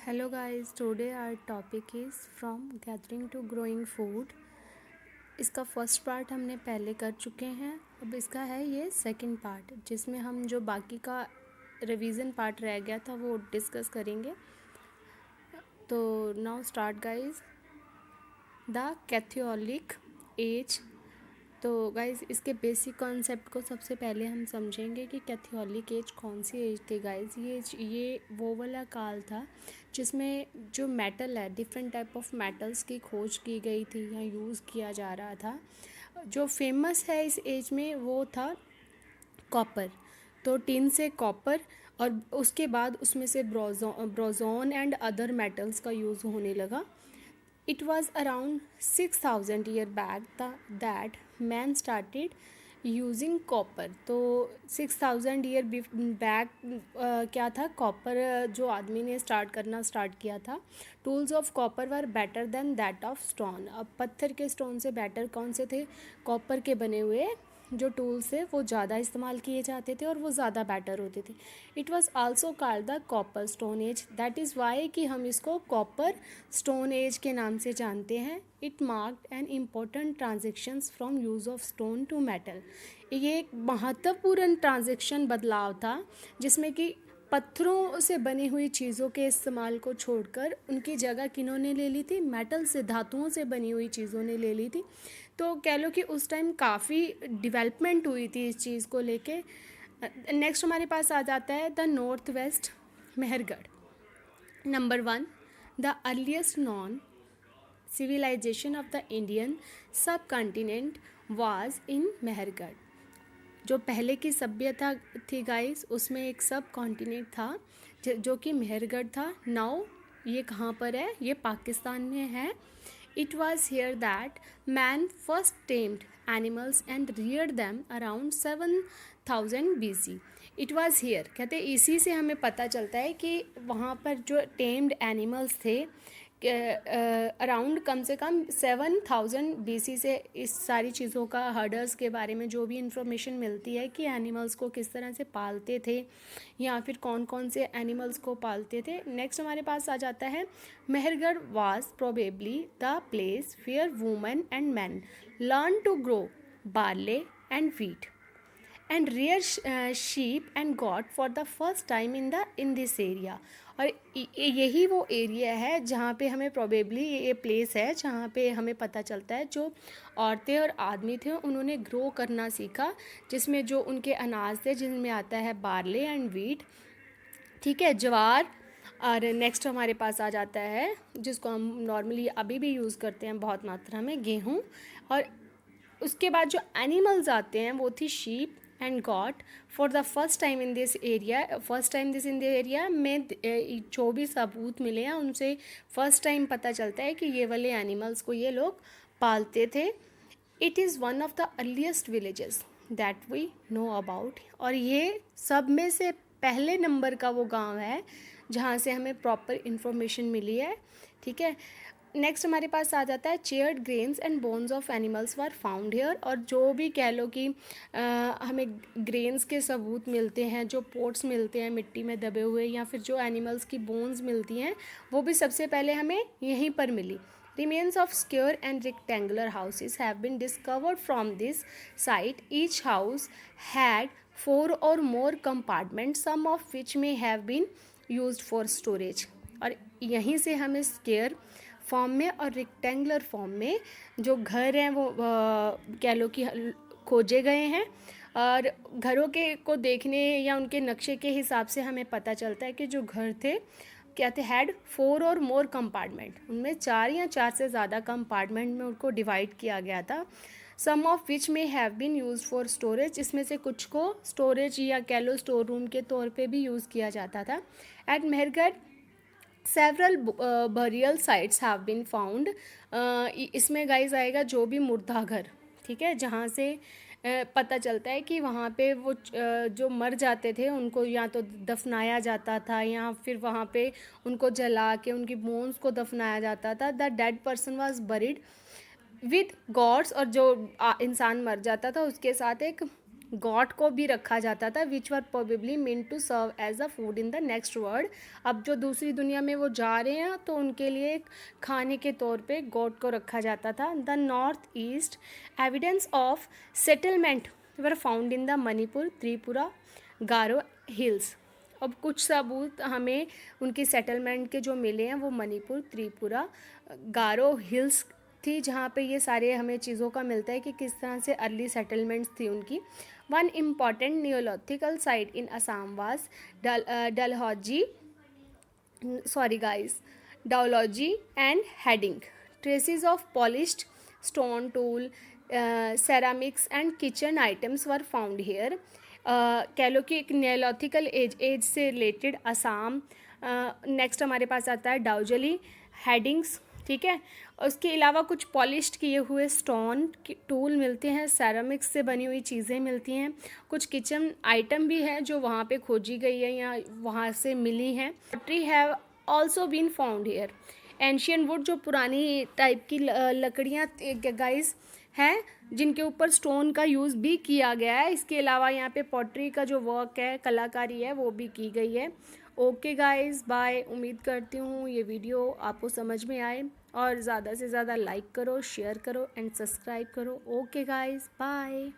Hello guys, today our topic is from gathering to growing food. इसका first part हमने पहले कर चुके हैं। अब इसका है ये सेकंड पार्ट, जिसमें हम जो बाकी का रिवीजन पार्ट रह गया था वो डिस्कस करेंगे। तो now start guys. The Catholic age. तो गाइस इसके बेसिक कॉन्सेप्ट को सबसे पहले हम समझेंगे कि कैथोलिक एज कौन सी एज थी गाइस। ये वो वाला काल था जिसमें जो मेटल है, डिफरेंट टाइप ऑफ मेटल्स की खोज की गई थी या यूज़ किया जा रहा था। जो फेमस है इस एज में वो था कॉपर। तो टिन से कॉपर और उसके बाद उसमें से ब्रोजोन एंड अदर मेटल्स का यूज़ होने लगा। It was around 6,000 year back that man started using copper. तो 6,000 ईयर बैक क्या था, कॉपर जो आदमी ने स्टार्ट किया था। Tools of copper were better than that of stone. अब पत्थर के स्टोन से बेटर कौन से थे? कॉपर के बने हुए जो टूल्स थे वो ज़्यादा इस्तेमाल किए जाते थे और वो ज़्यादा बेटर होते थे। It was also called the copper stone age. That is why कि हम इसको कॉपर स्टोन एज के नाम से जानते हैं। It marked an important transactions from use of stone to metal. ये एक महत्वपूर्ण ट्रांजेक्शन बदलाव था जिसमें कि पत्थरों से बनी हुई चीज़ों के इस्तेमाल को छोड़कर उनकी जगह किन्होंने ले ली थी? मेटल से, धातुओं से बनी हुई चीज़ों ने ले ली थी। तो कह लो कि उस टाइम काफ़ी डेवलपमेंट हुई थी इस चीज़ को लेके। नेक्स्ट हमारे पास आ जाता है the north west Mehrgarh. Number 1, the earliest known civilization of the Indian subcontinent was in Mehrgarh. जो पहले की सभ्यता थी गाइस, उसमें एक सब कॉन्टिनेंट था जो कि मेहरगढ़ था। नाउ ये कहाँ पर है? ये पाकिस्तान में है। It was here that man first tamed animals and reared them around 7,000 BC. It was here, कहते इसी से हमें पता चलता है कि वहाँ पर जो टेम्ड एनिमल्स थे अराउंड कम से कम 7,000 BC से इस सारी चीज़ों का, हर्डर्स के बारे में जो भी इंफॉर्मेशन मिलती है कि एनिमल्स को किस तरह से पालते थे या फिर कौन कौन से एनिमल्स को पालते थे। नेक्स्ट हमारे पास आ जाता है Mehrgarh was probably the place where women and man learn to grow barley and wheat and rear sheep and got for the first time in this area. और यही वो एरिया है जहाँ पे हमें प्रोबेबली, ये प्लेस है जहाँ पे हमें पता चलता है जो औरतें और आदमी थे उन्होंने ग्रो करना सीखा, जिसमें जो उनके अनाज थे जिनमें आता है बार्ले एंड व्हीट, ठीक है, ज्वार। और नेक्स्ट हमारे पास आ जाता है जिसको हम नॉर्मली अभी भी यूज़ करते हैं बहुत मात्रा में, गेहूँ। और उसके बाद जो एनिमल्स आते हैं वो थी sheep and got for the first time in this area में जो भी सबूत मिले हैं उनसे फर्स्ट टाइम पता चलता है कि ये वाले एनिमल्स को ये लोग पालते थे। It is one of the earliest villages that we know about. और ये सब में से पहले नंबर का वो गांव है जहाँ से हमें प्रॉपर इन्फॉर्मेशन मिली है, ठीक है। नेक्स्ट हमारे पास आ जाता है chaired grains and bones of animals were found hair. और जो भी कह लो कि हमें ग्रेन्स के सबूत मिलते हैं, जो पोर्ट्स मिलते हैं मिट्टी में दबे हुए, या फिर जो एनिमल्स की बोन्स मिलती हैं वो भी सबसे पहले हमें यहीं पर मिली। Remains of square and rectangular houses have been discovered from this site. Each house had 4 or more compartments, some of which may have been used for storage. और यहीं से हमें स्क्वायर फॉर्म में और रेक्टेंगुलर फॉर्म में जो घर हैं वो कह लो कि खोजे गए हैं। और घरों के को देखने या उनके नक्शे के हिसाब से हमें पता चलता है कि जो घर थे क्या थे, हैड 4 और मोर कंपार्टमेंट, उनमें 4 या 4 से ज़्यादा कंपार्टमेंट में उनको डिवाइड किया गया था। सम of which may have been use for storage, इसमें से कुछ को स्टोरेज या कह लो स्टोर रूम के तौर पे भी यूज़ किया जाता था। At Mehrgarh several burial sites have been found. इसमें गाइस आएगा जो भी मुर्दा घर, ठीक है, जहाँ से पता चलता है कि वहाँ पे वो जो मर जाते थे उनको या तो दफनाया जाता था या फिर वहाँ पे उनको जला के उनकी बोन्स को दफनाया जाता था। The dead person was buried with goods. और जो इंसान मर जाता था उसके साथ एक गॉड को भी रखा जाता था, which were probably mean to serve as a food in the next world. अब जो दूसरी दुनिया में वो जा रहे हैं तो उनके लिए खाने के तौर पे गॉड को रखा जाता था। The north east evidence of settlement were found in the Manipur, Tripura, Garo hills. अब कुछ सबूत हमें उनकी सेटलमेंट के जो मिले हैं वो मणिपुर, त्रिपुरा, गारो हिल्स थी, जहाँ पे ये सारे हमें चीज़ों का मिलता है कि किस तरह से अर्ली सेटलमेंट्स थी उनकी। One important neolithical site in Assam was Dalhousie डाउलॉजी and Hading. Traces of polished stone tool, ceramics and kitchen items were found here. कह लो कि एक न्यूलिथिकल एज से रिलेटेड असम। नेक्स्ट हमारे पास आता है डाउजली हेडिंग्स, ठीक है। उसके अलावा कुछ पॉलिश्ड किए हुए स्टोन टूल मिलते हैं, सेरामिक्स से बनी हुई चीज़ें मिलती हैं, कुछ किचन आइटम भी है जो वहाँ पे खोजी गई है या वहाँ से मिली हैं। Pottery have also been found here. Ancient wood, जो पुरानी टाइप की लकड़ियाँ गाइस हैं जिनके ऊपर स्टोन का यूज़ भी किया गया है। इसके अलावा यहाँ पे पॉटरी का जो वर्क है, कलाकारी है, वो भी की गई है। Okay guys, bye. उम्मीद करती हूँ ये वीडियो आपको समझ में आए, और ज़्यादा से ज़्यादा लाइक करो, शेयर करो एंड सब्सक्राइब करो। Okay guys, bye.